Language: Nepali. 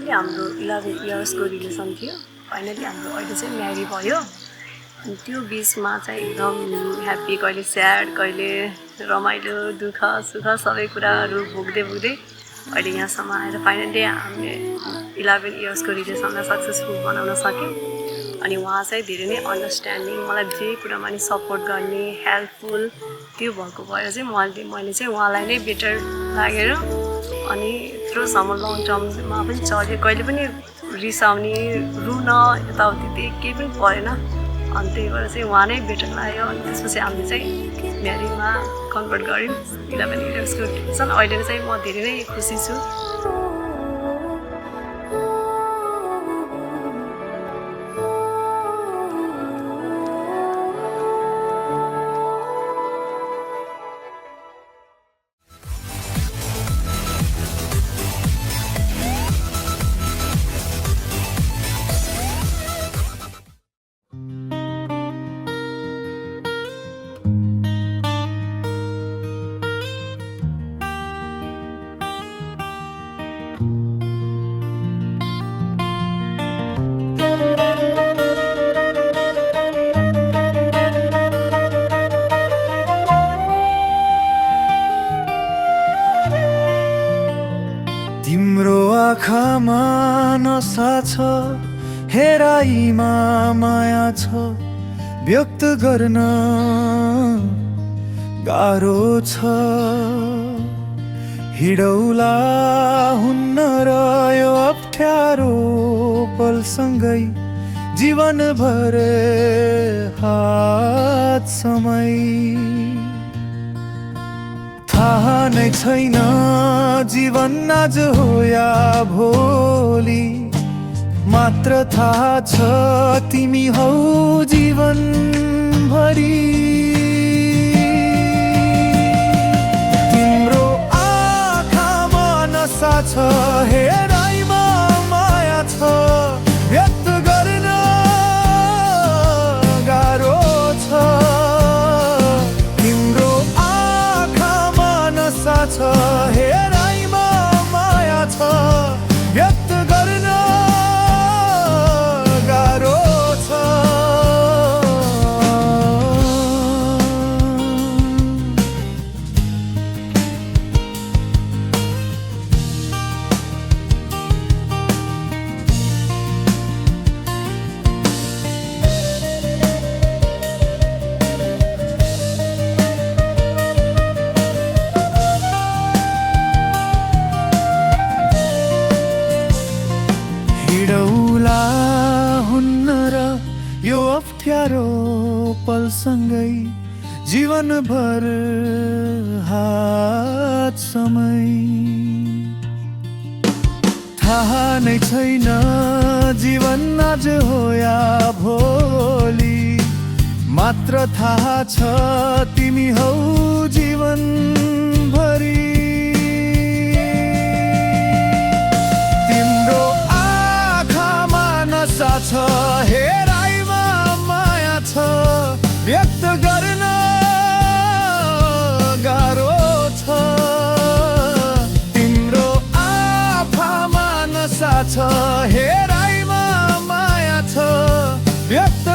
फाइनली हाम्रो 11 इयर्सको रिलेसन थियो। फाइनली हाम्रो अहिले चाहिँ म्यारी भयो। अनि त्यो बिचमा चाहिँ एकदम ह्याप्पी, कहिले स्याड, कहिले रमाइलो, दुःख सुख सबै कुराहरू भोग्दै अहिले यहाँसम्म आएर फाइनली हामीले 11 इयर्सको रिलेसनलाई सक्सेसफुल बनाउन सक्यौँ। अनि उहाँ चाहिँ धेरै नै अन्डरस्ट्यान्डिङ, मलाई जे कुरामा नि सपोर्ट गर्ने, हेल्पफुल त्यो भएको भएर चाहिँ मैले चाहिँ उहाँलाई नै बेटर लागेर अनि यत्रोसम्म लङ टर्ममा पनि चल्यो। कहिले पनि रिसाउने, रुन यताउति केही पनि परेन। अनि त्यही भएर चाहिँ उहाँ नै बेटर लाग्यो। अनि त्यसपछि हामीले चाहिँ म्यारीमा कन्भर्ट गऱ्यौँ 11 इयर्सको रिलेसन। अहिले चाहिँ म धेरै नै खुसी छु। तिम्रो आँखामा नसा छ, हेराइमा माया छ, व्यक्त गर्न गाह्रो छ। हिडौला हुन्न र यो अप्ठ्यारो पलसँगै जीवनभर हात समय। थाहा नै छैन जीवन आज हो या भोलि, मात्र थाहा छ तिमी हौ जीवन भरि। तिम्रो आँखामा नसा छ, हेराइमा माया छ, व्यक्त गर्न गाह्रो छ। तिम्रो आँखामा नसा छ, हेराइमा माया छ, व्यक्त गर्न गाह्रो छ। हिडौला हुन्न र यो अप्ठ्यारो पलसँगै जीवनभर हात समय। थाहा नै छैन जीवन आज हो या भोलि, मात्र थाहा छ तिमी हौ जीवन भरि। छ हेराइमा माया छ, व्यक्त गर्न गाह्रो छ। तिम्रो आँखामा नसा छ, हेराइमा माया छ, व्यक्त